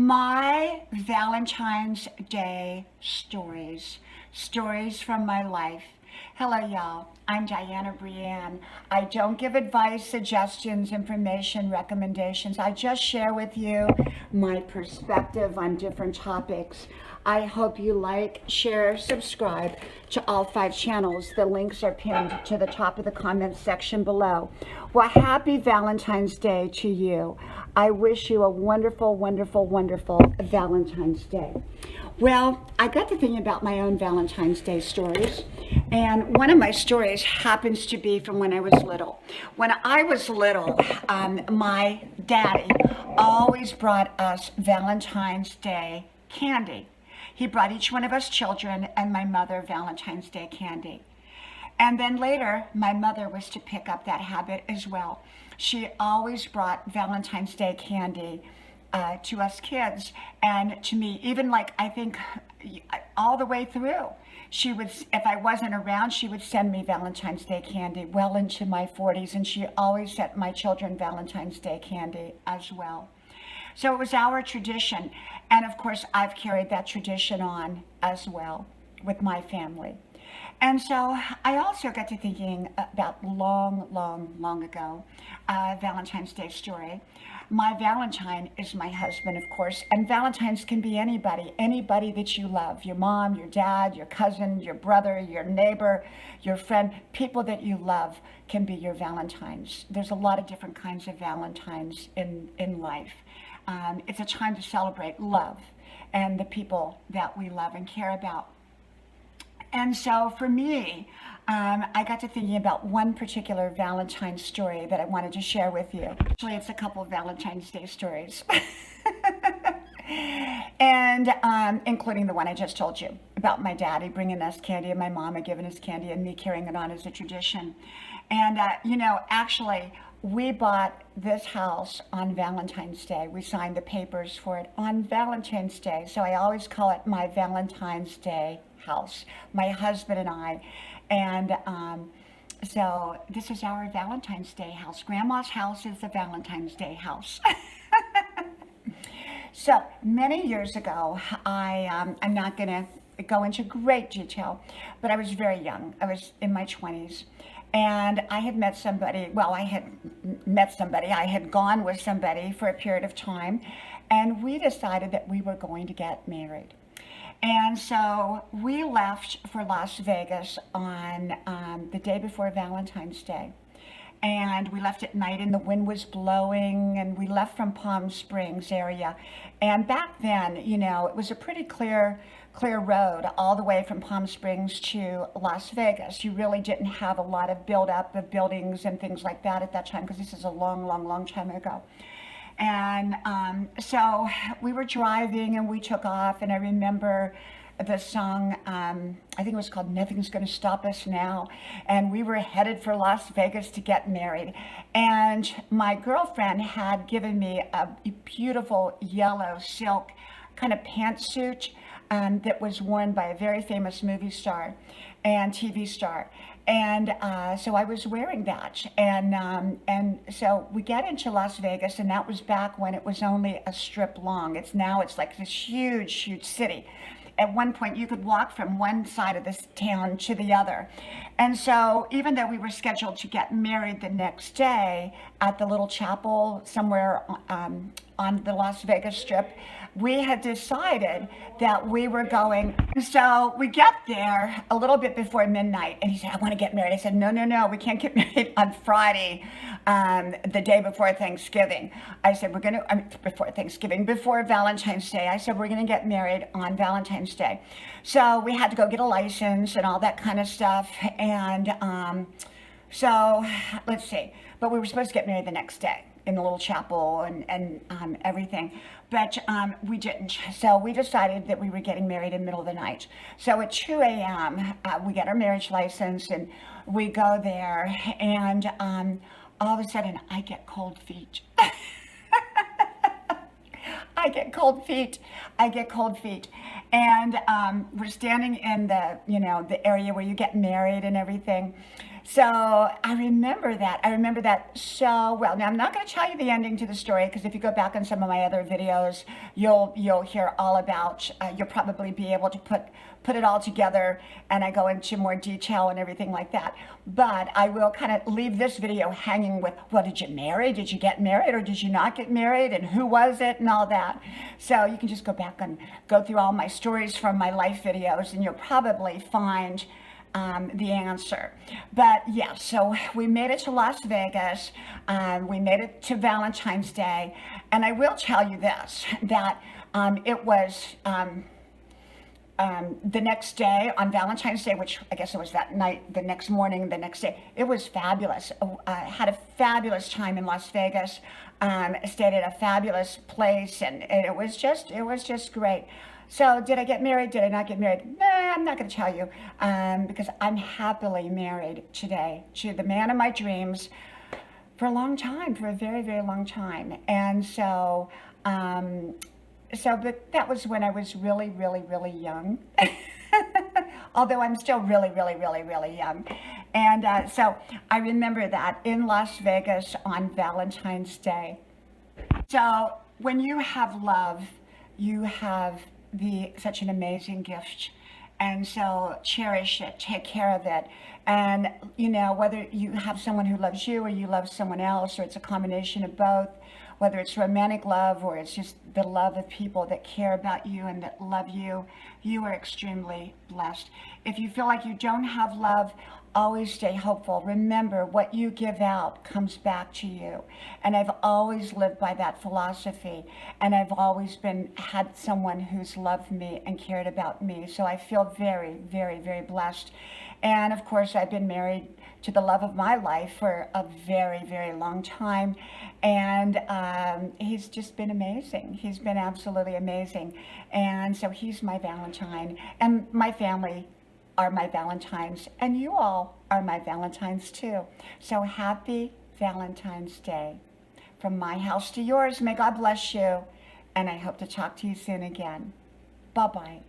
My Valentine's Day stories from my life. Hello, y'all. I'm Dianna Brianne. I don't give advice, suggestions, information, recommendations. I just share with you my perspective on different topics. I hope you like, share, subscribe to all 5 channels. The links are pinned to the top of the comments section below. Well, happy Valentine's Day to you. I wish you a wonderful, wonderful, wonderful Valentine's Day. Well, I got to thinking about my own Valentine's Day stories, and one of my stories happens to be from when I was little. When I was little, my daddy always brought us Valentine's Day candy. He brought each one of us children and my mother Valentine's Day candy. And then later, my mother was to pick up that habit as well. She always brought Valentine's Day candy to us kids and to me, even like I think all the way through. She would, if I wasn't around, she would send me Valentine's Day candy well into my 40s, and she always sent my children Valentine's Day candy as well. So it was our tradition, and of course I've carried that tradition on as well with my family. And so I also got to thinking about long ago, Valentine's Day story. My Valentine is my husband, of course, and Valentines can be anybody that you love, your mom, your dad, your cousin, your brother, your neighbor, your friend, people that you love can be your Valentines. There's a lot of different kinds of Valentines in life. It's a time to celebrate love and the people that we love and care about. And so for me, I got to thinking about one particular Valentine's story that I wanted to share with you. Actually, it's a couple of Valentine's Day stories. And including the one I just told you about my daddy bringing us candy and my mama giving us candy and me carrying it on as a tradition. And, actually, we bought this house on Valentine's Day. We signed the papers for it on Valentine's Day. So I always call it my Valentine's Day house, my husband and I. And so this is our Valentine's Day house. Grandma's house is the Valentine's Day house. So many years ago, I'm not going to go into great detail, but I was very young. I was in my 20s. And I had met somebody, I had gone with somebody for a period of time, and we decided that we were going to get married. And so we left for Las Vegas on the day before Valentine's Day. And we left at night and the wind was blowing, and we left from Palm Springs area. And back then, it was a pretty clear road all the way from Palm Springs to Las Vegas. You really didn't have a lot of build-up of buildings and things like that at that time, because this is a long time ago. And so we were driving and we took off, and I remember the song, I think it was called Nothing's Gonna Stop Us Now, and we were headed for Las Vegas to get married. And my girlfriend had given me a beautiful yellow silk kind of pantsuit that was worn by a very famous movie star and TV star. And so I was wearing that. And so we get into Las Vegas, and that was back when it was only a strip long. It's like this huge city. At one point, you could walk from one side of this town to the other. And so even though we were scheduled to get married the next day at the little chapel somewhere on the Las Vegas Strip, we had decided that we were going. So we get there a little bit before midnight, and he said, I want to get married. I said, no, we can't get married on Friday, the day before Thanksgiving. I said, before Valentine's Day. I said, we're going to get married on Valentine's Day. So we had to go get a license and all that kind of stuff. And so let's see. But we were supposed to get married the next day in the little chapel and everything, but we didn't. So we decided that we were getting married in the middle of the night. So at 2 a.m. We get our marriage license and we go there, and all of a sudden I get cold feet. I get cold feet. And we're standing in the area where you get married and everything. So I remember that. I remember that so well. Now I'm not going to tell you the ending to the story, because if you go back on some of my other videos, you'll hear all about. You'll probably be able to put it all together, and I go into more detail and everything like that. But I will kind of leave this video hanging with, well, did you marry? Did you get married, or did you not get married, and who was it, and all that. So you can just go back and go through all my stories from my life videos, and you'll probably find the answer. But yeah, so we made it to Las Vegas. We made it to Valentine's Day. And I will tell you this, that it was the next day, on Valentine's Day, which I guess it was that night, the next morning, the next day. It was fabulous. I had a fabulous time in Las Vegas. Stayed at a fabulous place, and it was just great. So did I get married? Did I not get married? Nah, I'm not going to tell you, because I'm happily married today to the man of my dreams for a long time, for a very, very long time. And so, but that was when I was really, really, really young. Although I'm still really, really, really, really young. And so I remember that in Las Vegas on Valentine's Day. So when you have love, you have such an amazing gift. And so cherish it, take care of it. And, you know, whether you have someone who loves you or you love someone else, or it's a combination of both, whether it's romantic love or it's just the love of people that care about you and that love you, you are extremely blessed. If you feel like you don't have love, always stay hopeful. Remember, what you give out comes back to you. And I've always lived by that philosophy. And I've always had someone who's loved me and cared about me. So I feel very, very, very blessed. And of course, I've been married to the love of my life for a very, very long time. And he's just been amazing. He's been absolutely amazing. And so he's my Valentine. And my family are my Valentines, and you all are my Valentines too. So happy Valentine's Day. From my house to yours, may God bless you, and I hope to talk to you soon again. Bye-bye.